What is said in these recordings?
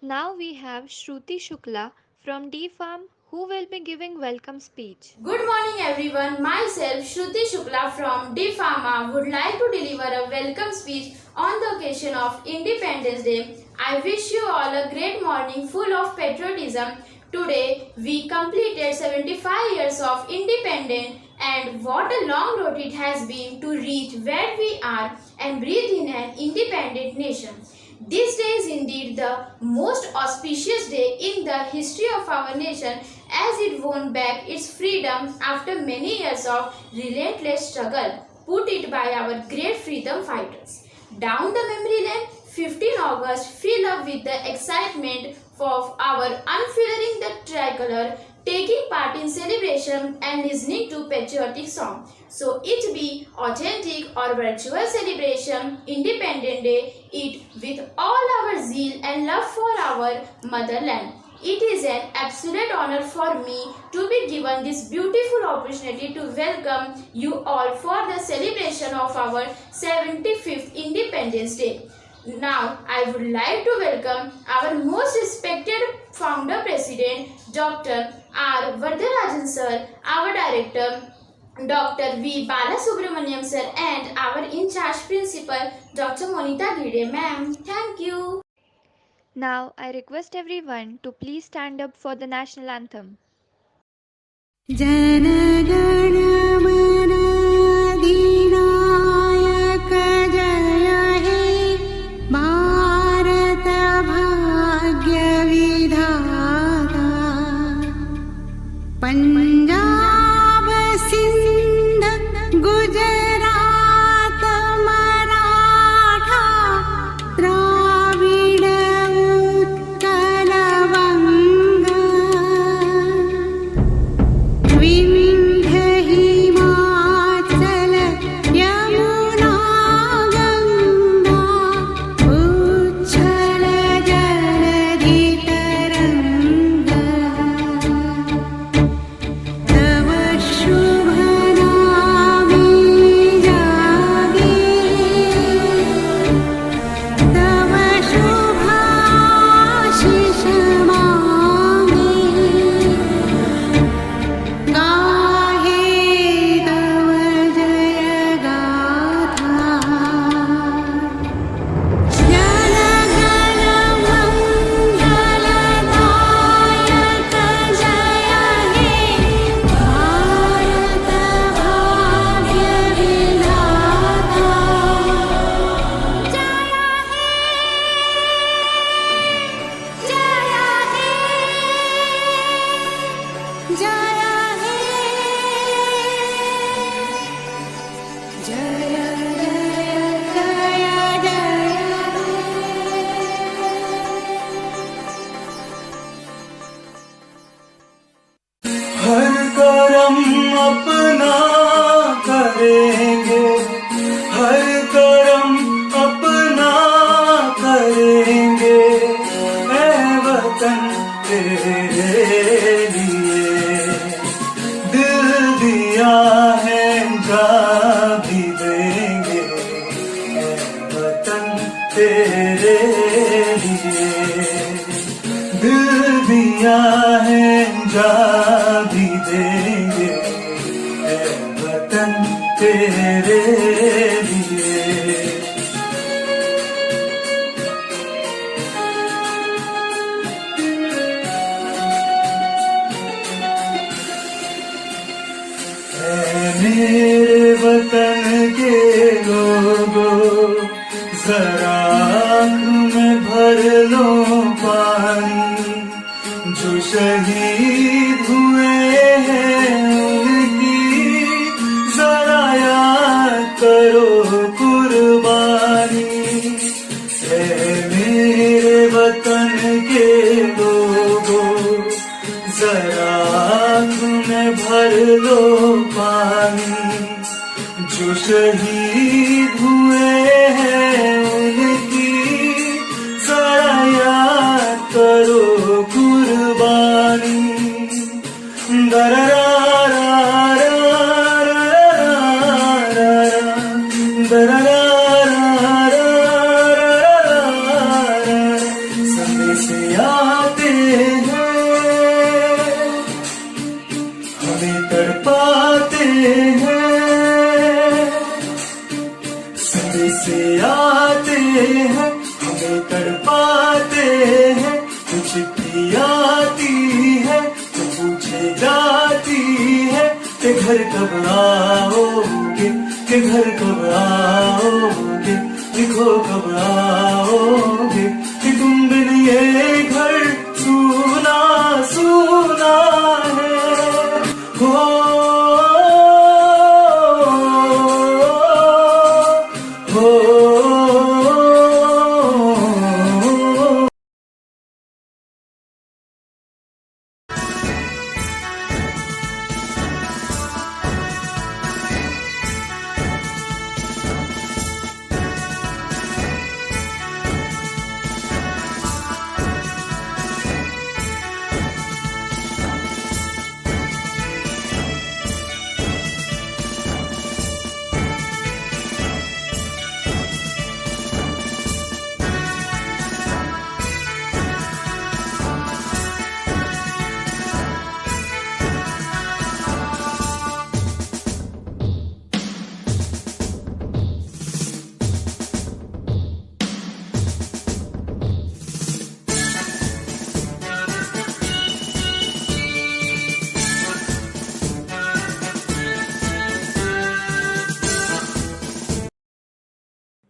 Now we have Shruti Shukla from D Farm who will be giving welcome speech. Good morning everyone. Myself Shruti Shukla from D Pharma would like to deliver a welcome speech on the occasion of Independence Day. I wish you all a great morning full of patriotism. Today we completed 75 years of independence and what a long road it has been to reach where we are and breathe in an independent nation. This day is indeed the most auspicious day in the history of our nation as it won back its freedom after many years of relentless struggle put it by our great freedom fighters. Down the memory lane, 15 August fill up with the excitement of our unfurling the tricolor, taking part in celebration and listening to patriotic song. So it be authentic or virtual celebration, Independent Day, it with all our zeal and love for our motherland. It is an absolute honor for me to be given this beautiful opportunity to welcome you all for the celebration of our 75th Independence Day. Now, I would like to welcome our most respected founder president, Dr. R. Vardarajan sir, our director, Dr. V. Balasubramaniam sir, and our in charge principal, Dr. Monita Gide ma'am. Thank you. Now I request everyone to please stand up for the national anthem. जनगणमनाधिनायक जय हे भारत भाग्य विधाता पंजाब सिंध गुजरात मराठा द्राविड उत्कल वंगा विंध्य हिमाचल यमुना गंगा उच्छल जलधि तरंगा तव शुभ नामे जागे तव शुभाशिष मांगे गाहे तव जय गाथा जनगण मंगलदायक जय हे भारत भाग्य विधाता जय हे जय हे जय हे जय जय हर करम अपना करेंगे, हर करम अपना करेंगे, ऐ वतन तेरे लिए दिल दिया है जा भी देंगे, ऐ वतन तेरे लिए दिल दिया है जा भी देंगे, ऐ वतन तेरे लिए। ऐ मेरे वतन के लोगों जरा आँख में भर लो पानी, जो शहीद हुए हैं उनकी जरा याद करो कुर्बानी। ऐ मेरे वतन के लोगों जरा आँख में भर लो पानी, जो शहीद हुए हैं उनकी जरा याद करो कुर्बानी। संदेश जाती है कि घर कब आओगे, कि घर कब आओगे, लिखो कब आओगे, कि तुम बिन ये घर सूना सूना है। हो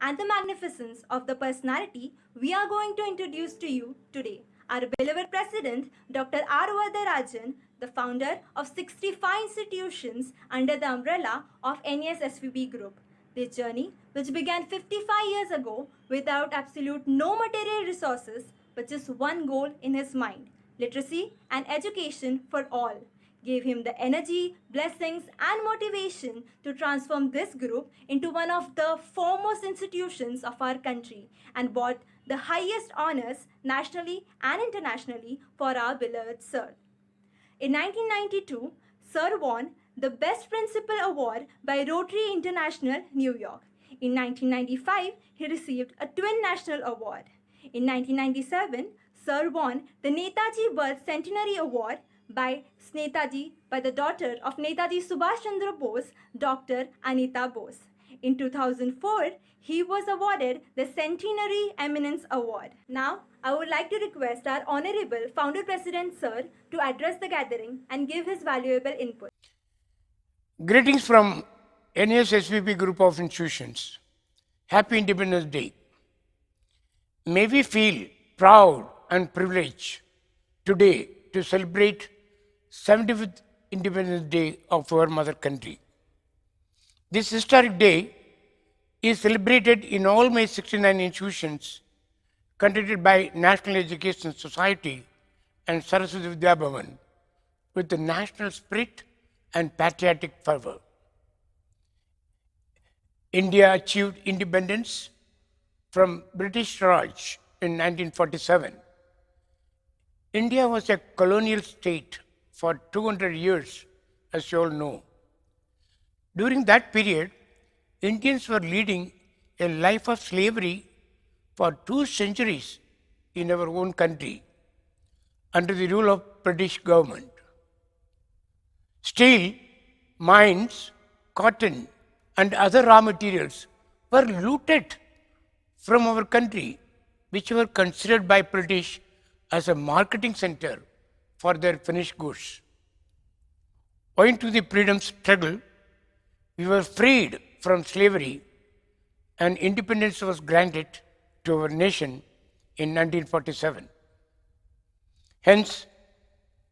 and the magnificence of the personality we are going to introduce to you today. Our beloved President, Dr. R. Varadarajan, the founder of 65 institutions under the umbrella of NES-SVB Group. Their journey, which began 55 years ago without absolute no material resources, but just one goal in his mind, literacy and education for all, gave him the energy, blessings, and motivation to transform this group into one of the foremost institutions of our country and brought the highest honors nationally and internationally for our beloved Sir. In 1992, Sir won the Best Principal Award by Rotary International, New York. In 1995, he received a Twin National Award. In 1997, Sir won the Netaji Birth Centenary Award by the daughter of Netaji Subhash Chandra Bose, Dr. Anita Bose. In 2004, he was awarded the Centenary Eminence Award. Now, I would like to request our Honorable Founder President Sir to address the gathering and give his valuable input. Greetings from NES-SVB Group of Institutions. Happy Independence Day. May we feel proud and privileged today to celebrate 75th Independence Day of our mother country. This historic day is celebrated in all my 69 institutions conducted by National Education Society and Saraswati Vidya Bhavan with the national spirit and patriotic fervor. India achieved independence from British Raj in 1947. India was a colonial state for 200 years, as you all know. During that period, Indians were leading a life of slavery for 2 centuries in our own country under the rule of British government. Steel, mines, cotton and other raw materials were looted from our country, which were considered by British as a marketing center for their finished goods. Owing to the freedom struggle, we were freed from slavery and independence was granted to our nation in 1947. Hence,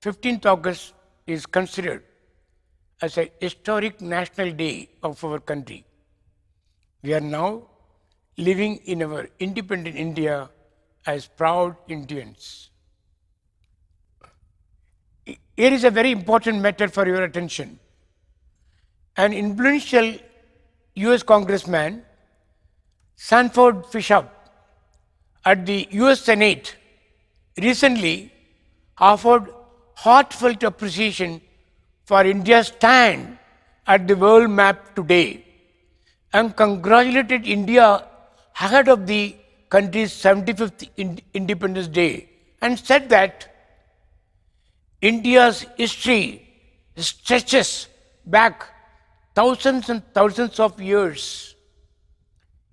15th August is considered as a historic national day of our country. We are now living in our independent India as proud Indians. Here is a very important matter for your attention. An influential US Congressman, Sanford Bishop, at the US Senate recently offered heartfelt appreciation for India's stand at the world map today and congratulated India ahead of the country's 75th Independence Day and said that India's history stretches back thousands and thousands of years.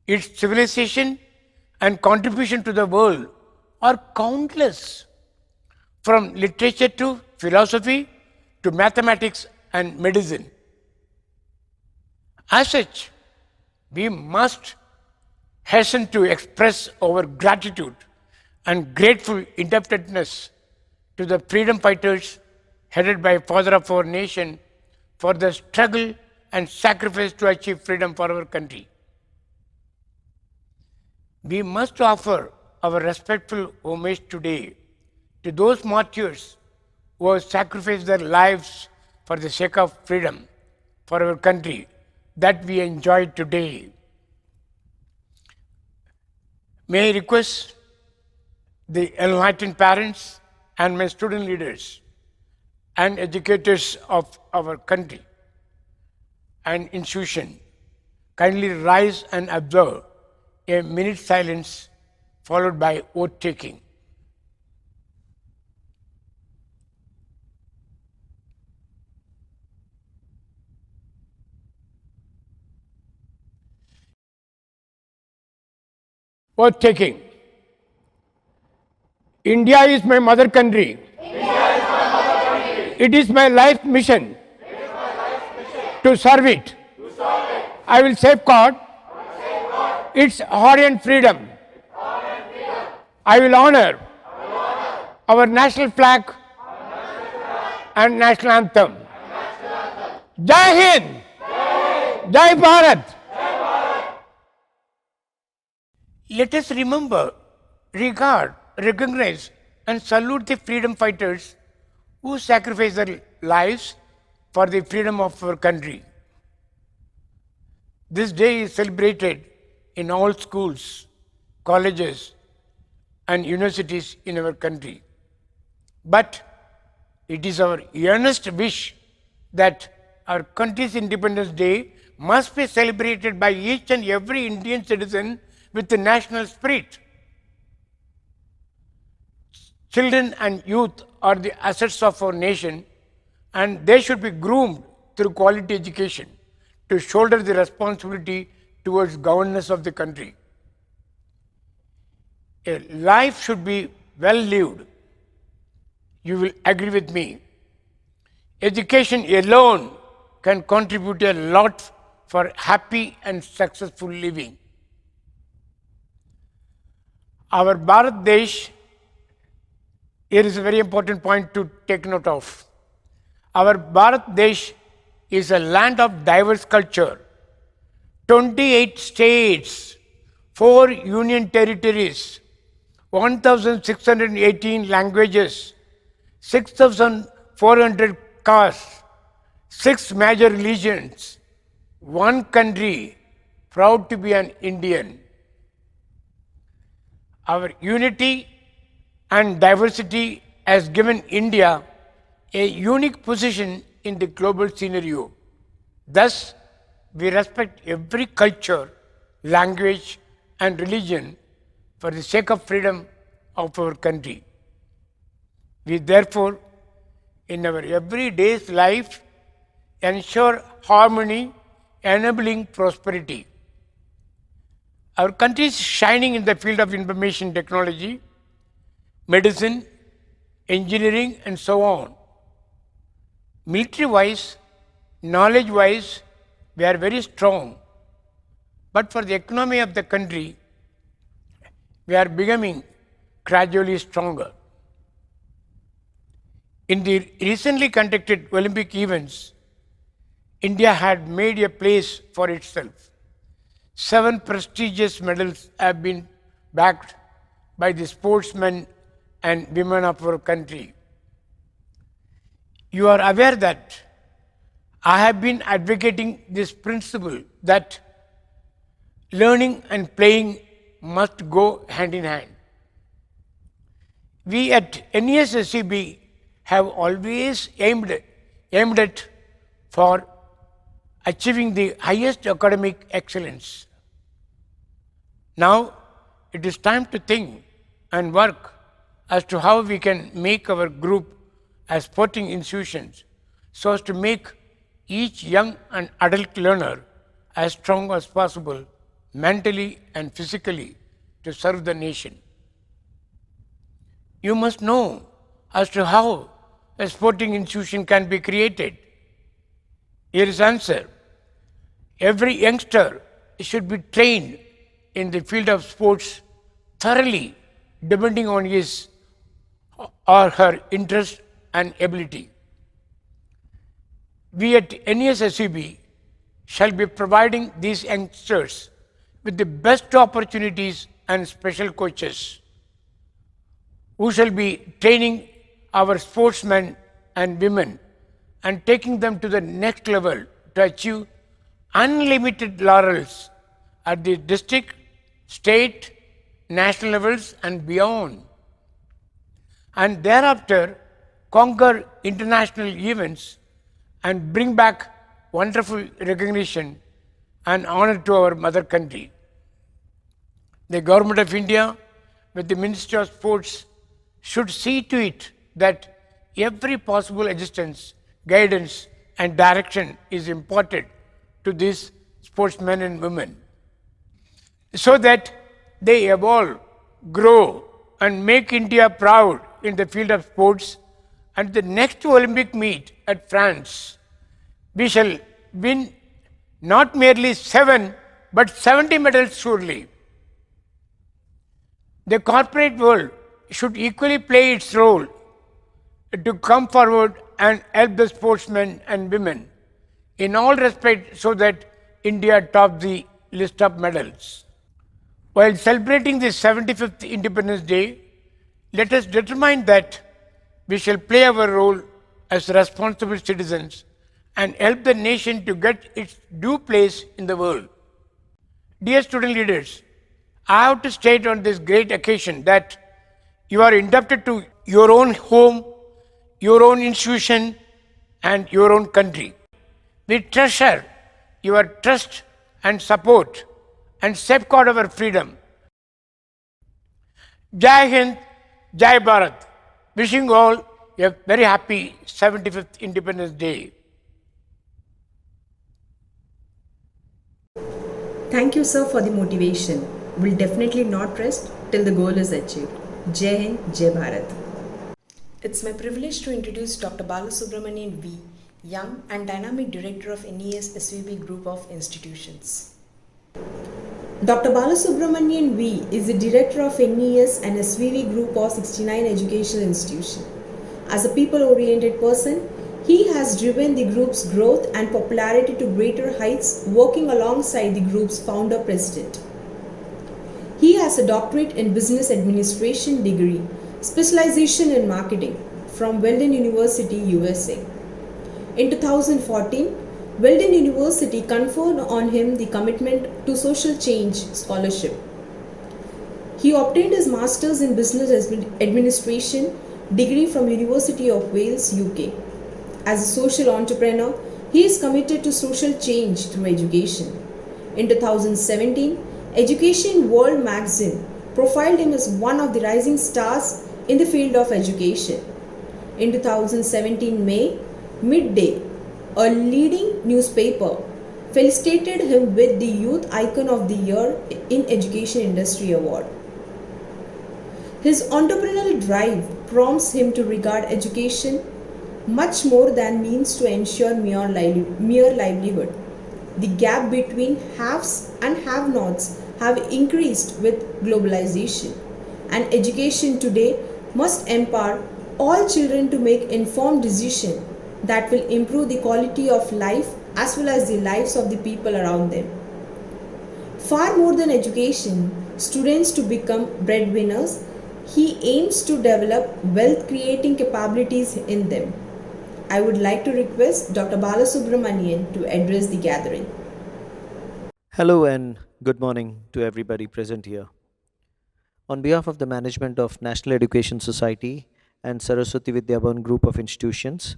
Its civilization and contribution to the world are countless, from literature to philosophy to mathematics and medicine. As such, we must hasten to express our gratitude and grateful indebtedness to the freedom fighters headed by Father of our nation for the struggle and sacrifice to achieve freedom for our country. We must offer our respectful homage today to those martyrs who have sacrificed their lives for the sake of freedom for our country that we enjoy today. May I request the enlightened parents and my student leaders and educators of our country and institution kindly rise and observe a minute silence followed by oath taking. Oath taking. India is my mother country. It is my life mission to serve it. I will safeguard its orient freedom. I will honor our national flag and national anthem. Jai Hind! Jai Bharat! Let us remember, regard, recognize, and salute the freedom fighters who sacrificed their lives for the freedom of our country. This day is celebrated in all schools, colleges, and universities in our country. But it is our earnest wish that our country's Independence Day must be celebrated by each and every Indian citizen with the national spirit. Children and youth are the assets of our nation, and they should be groomed through quality education to shoulder the responsibility towards governance of the country. A life should be well lived. You will agree with me. Education alone can contribute a lot for happy and successful living. Our Bharat Desh, here is a very important point to take note of. Our Bharat Desh is a land of diverse culture. 28 states, 4 union territories, 1,618 languages, 6,400 castes, 6 major religions, one country, proud to be an Indian. Our unity and diversity has given India a unique position in the global scenario. Thus, we respect every culture, language, and religion for the sake of freedom of our country. We therefore, in our everyday life, ensure harmony, enabling prosperity. Our country is shining in the field of information technology, medicine, engineering, and so on. Military-wise, knowledge-wise, we are very strong. But for the economy of the country, we are becoming gradually stronger. In the recently conducted Olympic events, India had made a place for itself. 7 prestigious medals have been backed by the sportsmen and women of our country. You are aware that I have been advocating this principle that learning and playing must go hand in hand. We at NESSCB have always aimed at for achieving the highest academic excellence. Now it is time to think and work as to how we can make our group as sporting institutions so as to make each young and adult learner as strong as possible mentally and physically to serve the nation. You must know as to how a sporting institution can be created? Here is answer. Every youngster should be trained in the field of sports thoroughly, depending on his or her interest and ability. We at NESSVB shall be providing these youngsters with the best opportunities and special coaches who shall be training our sportsmen and women and taking them to the next level to achieve unlimited laurels at the district, state, national levels and beyond. And thereafter conquer international events and bring back wonderful recognition and honor to our mother country. The Government of India, with the Ministry of Sports, should see to it that every possible assistance, guidance, and direction is imparted to these sportsmen and women so that they evolve, grow, and make India proud in the field of sports. And the next Olympic meet at France, we shall win not merely 7 but 70 medals surely. The corporate world should equally play its role to come forward and help the sportsmen and women in all respects so that India tops the list of medals. While celebrating the 75th Independence Day, let us determine that we shall play our role as responsible citizens and help the nation to get its due place in the world. Dear student leaders, I have to state on this great occasion that you are indebted to your own home, your own institution, and your own country. We treasure your trust and support and safeguard our freedom. Jai Hind, Jai Bharat. Wishing all a very happy 75th Independence Day. Thank you, sir, for the motivation. We'll definitely not rest till the goal is achieved. Jai Hind, Jai Bharat. It's my privilege to introduce Dr. Balasubramanian V, Young and Dynamic Director of NES SVB Group of Institutions. Dr. Balasubramanian V is the Director of NES and SVB Group of 69 Educational Institutions. As a people-oriented person, he has driven the group's growth and popularity to greater heights, working alongside the group's founder-president. He has a doctorate in business administration degree, specialization in marketing from Weldon University, USA. In 2014, Weldon University conferred on him the Commitment to Social Change Scholarship. He obtained his Masters in Business Administration degree from University of Wales, UK. As a social entrepreneur, he is committed to social change through education. In 2017, Education World magazine profiled him as one of the rising stars in the field of education. In 2017 May, Midday, a leading newspaper, felicitated him with the Youth Icon of the Year in Education Industry Award. His entrepreneurial drive prompts him to regard education much more than means to ensure mere livelihood. The gap between haves and have-nots have increased with globalization, and education today must empower all children to make informed decisions that will improve the quality of life as well as the lives of the people around them. Far more than education, students to become breadwinners, he aims to develop wealth creating capabilities in them. I would like to request Dr. Balasubramanian to address the gathering. Hello and good morning to everybody present here. On behalf of the management of National Education Society and Saraswati Vidyabhavan Group of Institutions,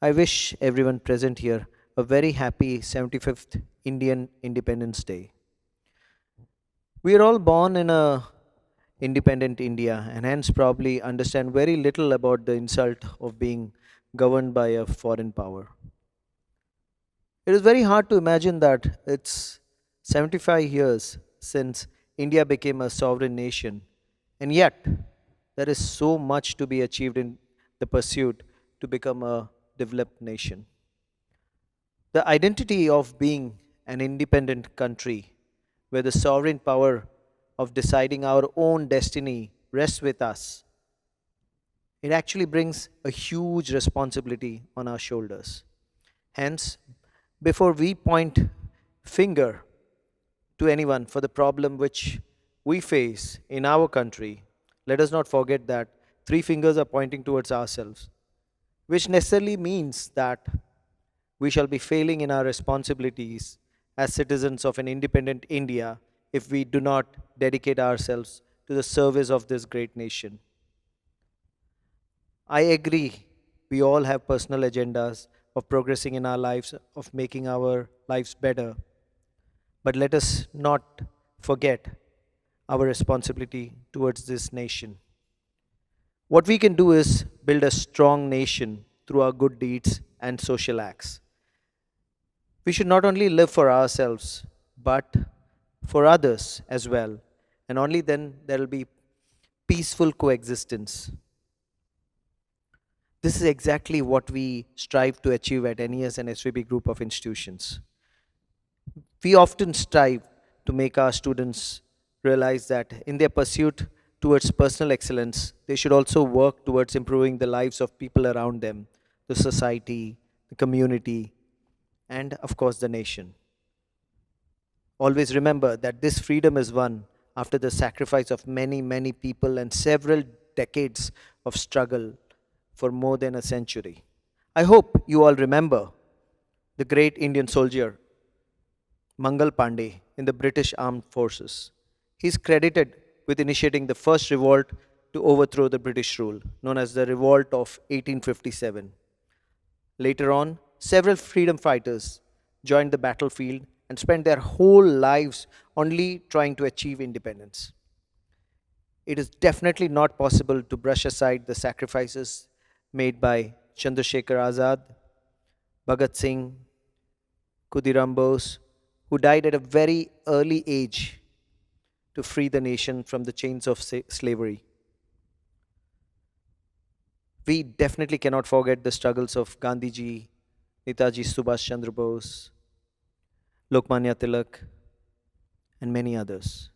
I wish everyone present here a very happy 75th Indian Independence Day. We are all born in a independent India and hence probably understand very little about the insult of being governed by a foreign power. It is very hard to imagine that it's 75 years since India became a sovereign nation, and yet there is so much to be achieved in the pursuit to become a developed nation. The identity of being an independent country where the sovereign power of deciding our own destiny rests with us, it actually brings a huge responsibility on our shoulders. Hence, before we point finger to anyone for the problem which we face in our country, let us not forget that three fingers are pointing towards ourselves, which necessarily means that we shall be failing in our responsibilities as citizens of an independent India if we do not dedicate ourselves to the service of this great nation. I agree, we all have personal agendas of progressing in our lives, of making our lives better. But let us not forget our responsibility towards this nation. What we can do is build a strong nation through our good deeds and social acts. We should not only live for ourselves, but for others as well. And only then there will be peaceful coexistence. This is exactly what we strive to achieve at NES and SVB group of institutions. We often strive to make our students realize that in their pursuit towards personal excellence, they should also work towards improving the lives of people around them, the society, the community, and of course the nation. Always remember that this freedom is won after the sacrifice of many, many people and several decades of struggle for more than a century. I hope you all remember the great Indian soldier Mangal Pandey in the British Armed Forces. He is credited with initiating the first revolt to overthrow the British rule, known as the Revolt of 1857. Later on, several freedom fighters joined the battlefield and spent their whole lives only trying to achieve independence. It is definitely not possible to brush aside the sacrifices made by Chandrasekhar Azad, Bhagat Singh, Khudiram Bose, who died at a very early age to free the nation from the chains of slavery. We definitely cannot forget the struggles of Gandhiji, Netaji Subhash Chandra Bose, Lokmanya Tilak, and many others.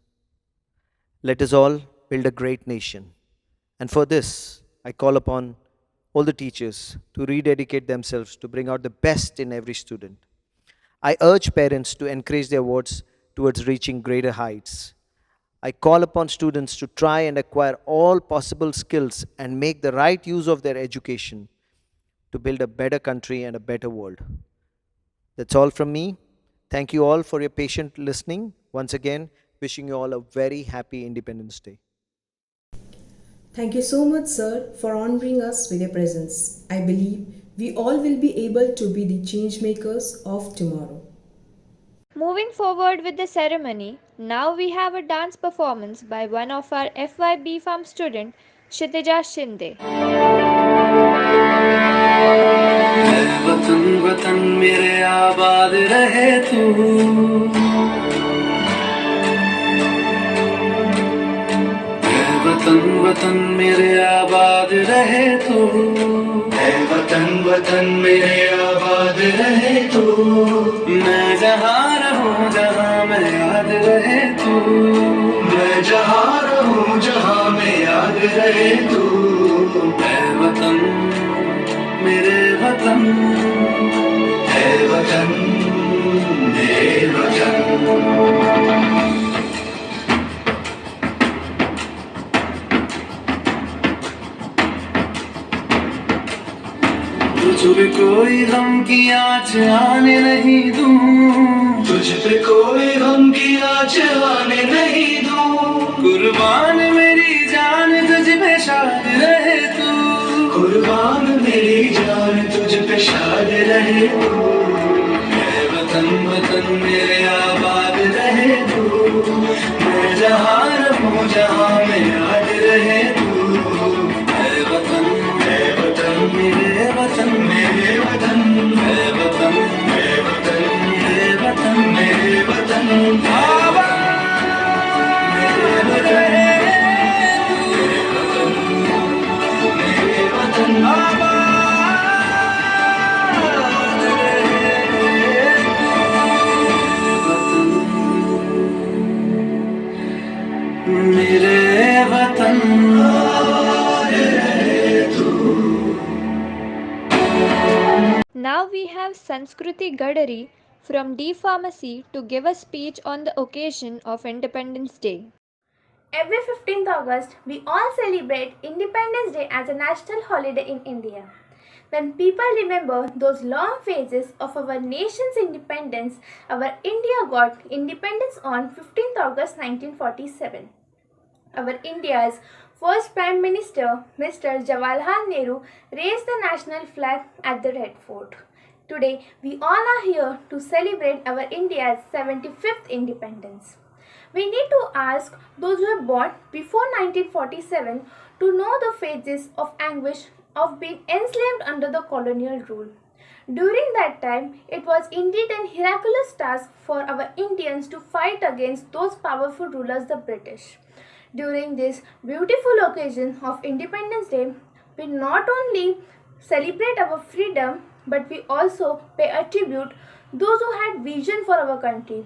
Let us all build a great nation. And for this, I call upon all the teachers to rededicate themselves to bring out the best in every student. I urge parents to encourage their wards towards reaching greater heights. I call upon students to try and acquire all possible skills and make the right use of their education to build a better country and a better world. That's all from me. Thank you all for your patient listening. Once again, wishing you all a very happy Independence Day. Thank you so much, sir, for honoring us with your presence. I believe we all will be able to be the change makers of tomorrow. Moving forward with the ceremony, now we have a dance performance by one of our FYB Farm student, Kshitija Shinde. वतन वतन मेरे आबाद रहे तू, वतन वतन मेरे आबाद रहे तू, वतन वतन मेरे आबाद रहे तू, मैं जहाँ रहूँ जहाँ मैं याद रहे तू, मैं जहाँ रहूँ जहाँ मैं याद रहे तू, है वतन मेरे वतन, है वतन मेरे वतन। तुझ पे कोई गम की आँच आने नहीं दूँ, तुझ पे कोई गम की आँच आने नहीं दूँ, कुर्बान मेरी जान तुझ पे शाद रहे तू, कुर्बान मेरी जान तुझ पे शाद रहे तू, है वतन वतन मेरे आबाद रहे तू, मैं जहाँ रहूँ जहाँ मैं याद रहे तू, है वतन मेरे वतन मेरे वतन, है वतन मेरे वतन मेरे वतन मेरे वतन, आबाद मेरे वतन मेरे वतन मेरे वतन, आबाद Sanskriti Gadari from D Pharmacy to give a speech on the occasion of Independence Day. Every 15th August, we all celebrate Independence Day as a national holiday in India. When people remember those long phases of our nation's independence, our India got independence on 15th August 1947. Our India's first Prime Minister, Mr. Jawaharlal Nehru, raised the national flag at the Red Fort. Today, we all are here to celebrate our India's 75th independence. We need to ask those who were born before 1947 to know the phases of anguish of being enslaved under the colonial rule. During that time, it was indeed an miraculous task for our Indians to fight against those powerful rulers, the British. During this beautiful occasion of Independence Day, we not only celebrate our freedom, but we also pay a tribute those who had vision for our country,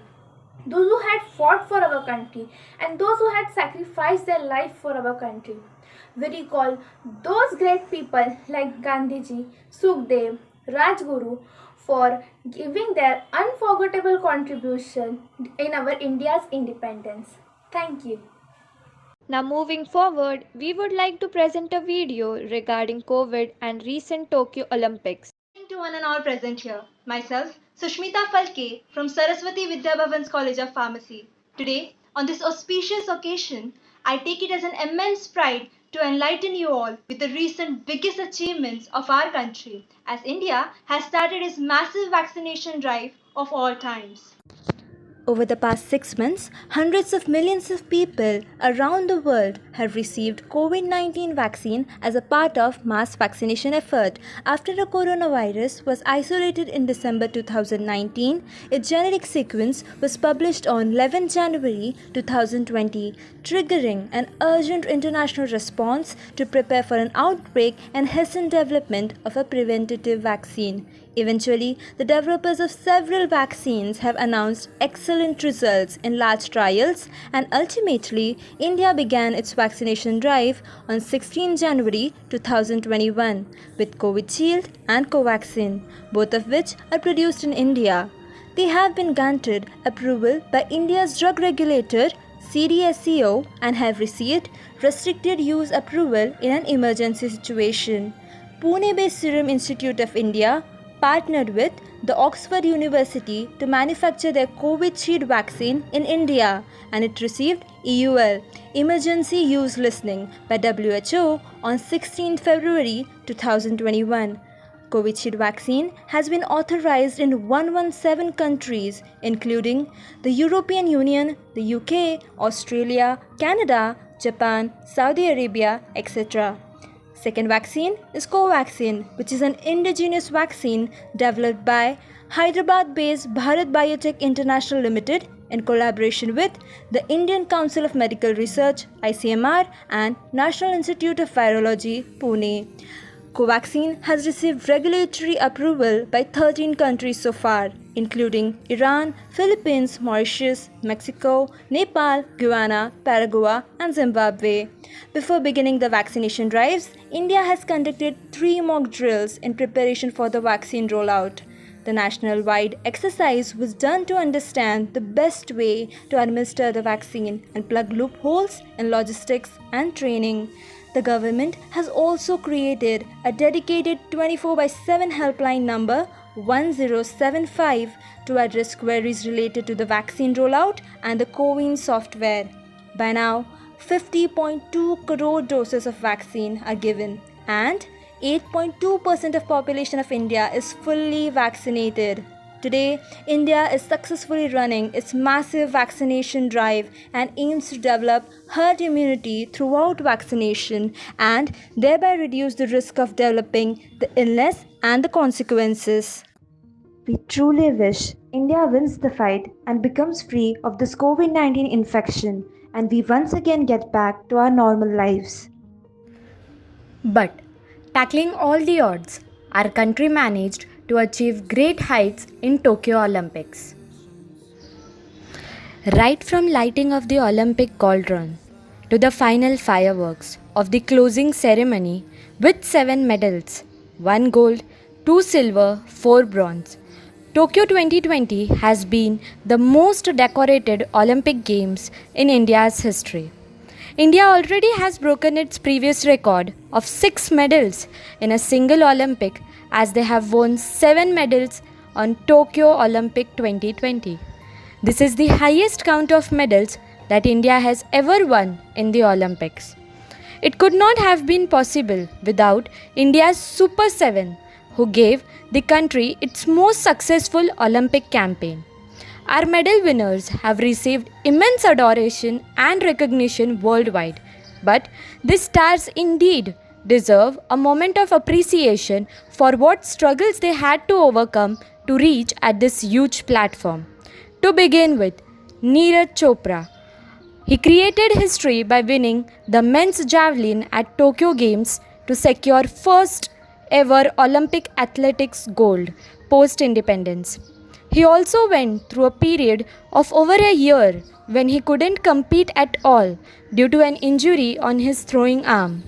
those who had fought for our country, and those who had sacrificed their life for our country. We recall those great people like Gandhiji, Sukhdev, Rajguru for giving their unforgettable contribution in our India's independence. Thank you. Now, moving forward, we would like to present a video regarding COVID and recent Tokyo Olympics. To one and all present here, myself, Sushmita Falke from Saraswati Vidya Bhavan's College of Pharmacy. Today, on this auspicious occasion, I take it as an immense pride to enlighten you all with the recent biggest achievements of our country, as India has started its massive vaccination drive of all times. Over the past 6 months, hundreds of millions of people around the world have received COVID-19 vaccine as a part of mass vaccination effort. After the coronavirus was isolated in December 2019, its genetic sequence was published on 11 January 2020, triggering an urgent international response to prepare for an outbreak and hasten development of a preventative vaccine. Eventually, the developers of several vaccines have announced excellent results in large trials, and ultimately, India began its vaccination drive on 16 January 2021 with Covishield and Covaxin, both of which are produced in India. They have been granted approval by India's drug regulator CDSCO and have received restricted use approval in an emergency situation. Pune-based Serum Institute of India partnered with the Oxford University to manufacture their Covishield vaccine in India, and it received EUL, Emergency Use Listing, by WHO on 16 February 2021. Covishield vaccine has been authorized in 117 countries, including the European Union, the UK, Australia, Canada, Japan, Saudi Arabia, etc. Second vaccine is Covaxin, which is an indigenous vaccine developed by Hyderabad-based Bharat Biotech International Limited in collaboration with the Indian Council of Medical Research (ICMR) and National Institute of Virology, Pune. Covaxin has received regulatory approval by 13 countries so far, including Iran, Philippines, Mauritius, Mexico, Nepal, Guyana, Paraguay, and Zimbabwe. Before beginning the vaccination drives, India has conducted 3 mock drills in preparation for the vaccine rollout. The national-wide exercise was done to understand the best way to administer the vaccine and plug loopholes in logistics and training. The government has also created a dedicated 24/7 helpline number 1075 to address queries related to the vaccine rollout and the CoWIN software. By now, 50.2 crore doses of vaccine are given, and 8.2% of population of India is fully vaccinated. Today, India is successfully running its massive vaccination drive and aims to develop herd immunity throughout vaccination and thereby reduce the risk of developing the illness and the consequences. We truly wish India wins the fight and becomes free of this COVID-19 infection, and we once again get back to our normal lives. But tackling all the odds, our country managed to achieve great heights in Tokyo Olympics. Right from lighting of the Olympic cauldron to the final fireworks of the closing ceremony with 7 medals, 1 gold, 2 silver, 4 bronze, Tokyo 2020 has been the most decorated Olympic Games in India's history. India already has broken its previous record of 6 medals in a single Olympic, as they have won 7 medals on Tokyo Olympic 2020. This is the highest count of medals that India has ever won in the Olympics. It could not have been possible without India's Super 7, who gave the country its most successful Olympic campaign. Our medal winners have received immense adoration and recognition worldwide, but these stars indeed deserve a moment of appreciation for what struggles they had to overcome to reach at this huge platform. To begin with, Neeraj Chopra. He created history by winning the men's javelin at Tokyo Games to secure first ever Olympic athletics gold post independence. He also went through a period of over a year when he couldn't compete at all due to an injury on his throwing arm.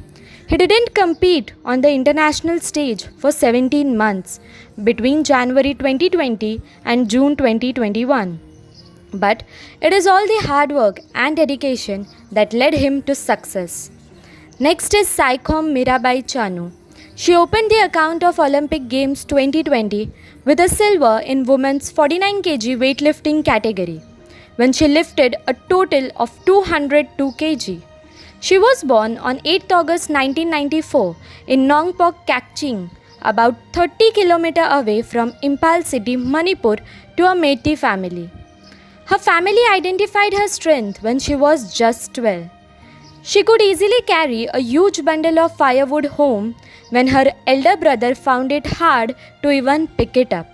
He didn't compete on the international stage for 17 months between January 2020 and June 2021. But it is all the hard work and dedication that led him to success. Next is Saikhom Mirabai Chanu. She opened the account of Olympic Games 2020 with a silver in women's 49 kg weightlifting category, when she lifted a total of 202 kg. She was born on 8th August 1994 in Nongpok, Kakching, about 30 km away from Impal city, Manipur, to a Meitei family. Her family identified her strength when she was just 12. She could easily carry a huge bundle of firewood home when her elder brother found it hard to even pick it up.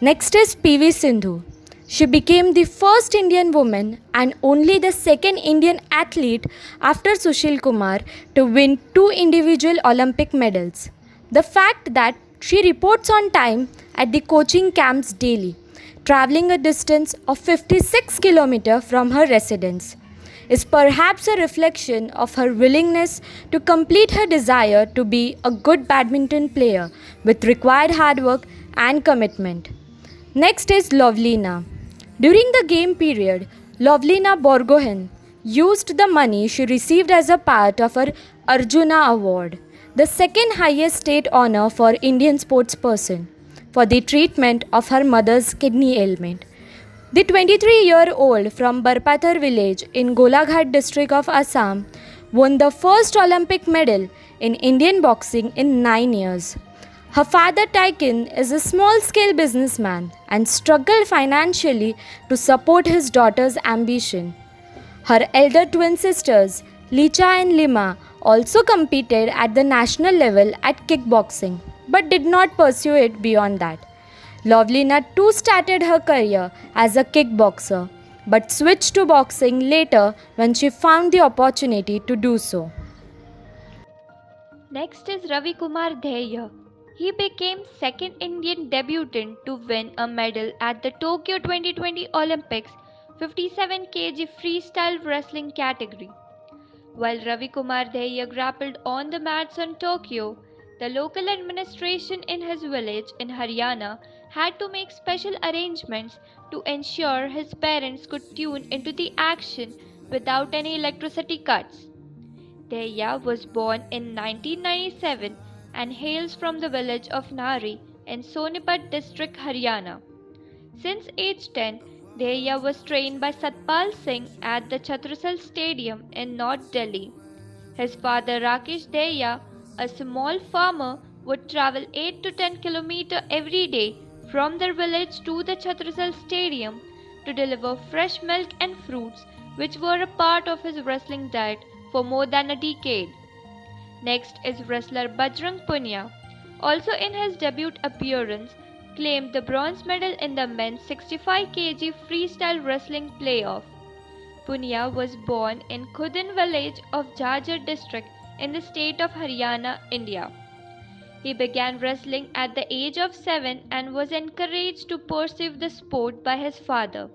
Next is PV Sindhu. She became the first Indian woman and only the second Indian athlete after Sushil Kumar to win 2 individual Olympic medals. The fact that she reports on time at the coaching camps daily, traveling a distance of 56 km from her residence, is perhaps a reflection of her willingness to complete her desire to be a good badminton player with required hard work and commitment. Next is Lovlina. During the game period, Lovlina Borgohain used the money she received as a part of her Arjuna Award, the second highest state honor for Indian sportsperson, for the treatment of her mother's kidney ailment. The 23-year-old from Barpathar village in Golaghat district of Assam won the first Olympic medal in Indian boxing in 9 years. Her father Taikin is a small-scale businessman and struggled financially to support his daughter's ambition. Her elder twin sisters, Licha and Lima, also competed at the national level at kickboxing, but did not pursue it beyond that. Lovlina too started her career as a kickboxer, but switched to boxing later when she found the opportunity to do so. Next is Ravi Kumar Dheya. He became second Indian debutant to win a medal at the Tokyo 2020 Olympics 57 kg freestyle wrestling category. While Ravi Kumar Dheya grappled on the mats on Tokyo, the local administration in his village in Haryana had to make special arrangements to ensure his parents could tune into the action without any electricity cuts. Dheya was born in 1997 and hails from the village of Nari in Sonipat district, Haryana. Since age 10, Dheya was trained by Satpal Singh at the Chhatrasal Stadium in North Delhi. His father Rakesh Dheya, a small farmer, would travel 8 to 10 km every day from their village to the Chhatrasal Stadium to deliver fresh milk and fruits, which were a part of his wrestling diet for more than a decade. Next is wrestler Bajrang Punia, also in his debut appearance, claimed the bronze medal in the men's 65 kg freestyle wrestling playoff. Punia was born in Khudin village of Jhajjar district in the state of Haryana, India. He began wrestling at the age of 7 and was encouraged to pursue the sport by his father.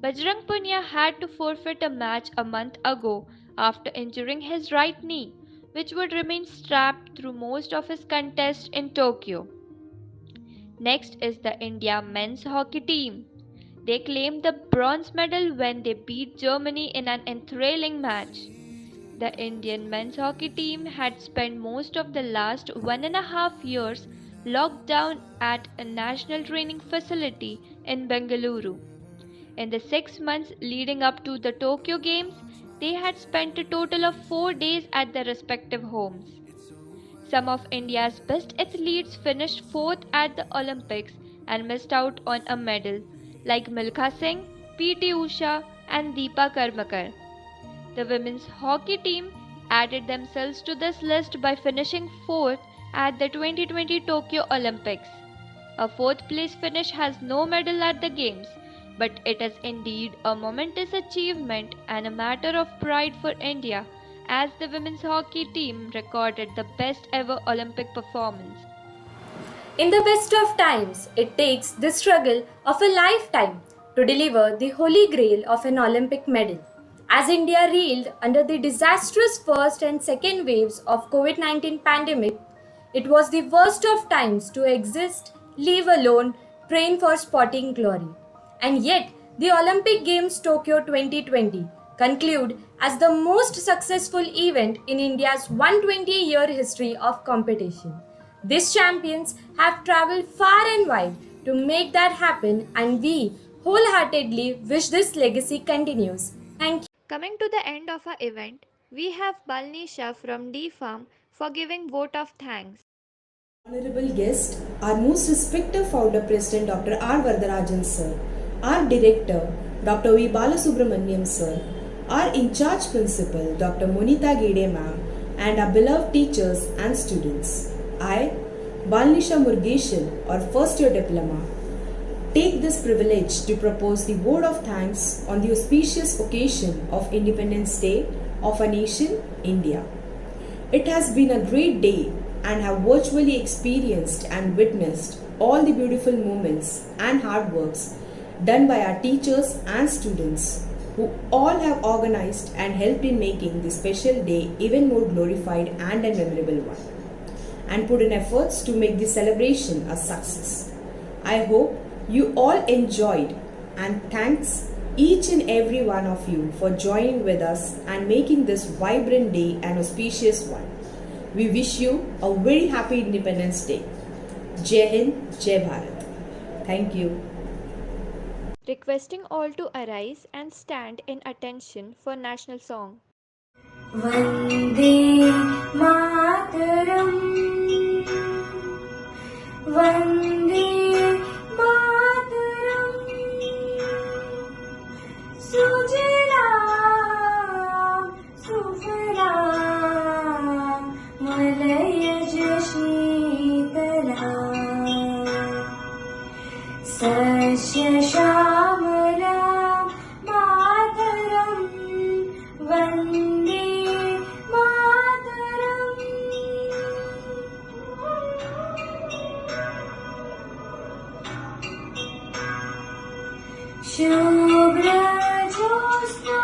Bajrang Punia had to forfeit a match a month ago after injuring his right knee, which would remain strapped through most of his contests in Tokyo. Next is the India men's hockey team. They claimed the bronze medal when they beat Germany in an enthralling match. The Indian men's hockey team had spent most of the last 1.5 years locked down at a national training facility in Bengaluru. In the 6 months leading up to the Tokyo Games, they had spent a total of 4 days at their respective homes. Some of India's best athletes finished fourth at the Olympics and missed out on a medal, like Milkha Singh, P.T. Usha, and Deepa Karmakar. The women's hockey team added themselves to this list by finishing fourth at the 2020 Tokyo Olympics. A fourth place finish has no medal at the Games, but it is indeed a momentous achievement and a matter of pride for India, as the women's hockey team recorded the best ever Olympic performance. In the best of times, it takes the struggle of a lifetime to deliver the holy grail of an Olympic medal. As India reeled under the disastrous first and second waves of COVID-19 pandemic, it was the worst of times to exist, leave alone, train for spotting glory. And yet, the Olympic Games Tokyo 2020 conclude as the most successful event in India's 120-year history of competition. These champions have traveled far and wide to make that happen, and we wholeheartedly wish this legacy continues. Thank you. Coming to the end of our event, we have Balnisha from D-Farm for giving vote of thanks. Honorable guest, our most respected founder president Dr. R. Vardarajan sir, our director Dr. V. Balasubramaniam sir, our in-charge principal Dr. Monita Gede ma'am, and our beloved teachers and students. I, Balnisha Murgeshan, or first year diploma, take this privilege to propose the vote of thanks on the auspicious occasion of Independence Day of our nation, India. It has been a great day and have virtually experienced and witnessed all the beautiful moments and hard works done by our teachers and students, who all have organized and helped in making this special day even more glorified and a memorable one, and put in efforts to make this celebration a success. I hope you all enjoyed, and thanks each and every one of you for joining with us and making this vibrant day an auspicious one. We wish you a very happy Independence Day. Jai Hind, Jai Bharat. Thank you. Requesting all to arise and stand in attention for national song. Vande Mataram, Vande Mataram, Sujalam Sufalam Malayaj Sheetalam Sasya Shamalam Mataram Vande Mataram Shubhra Jyotsna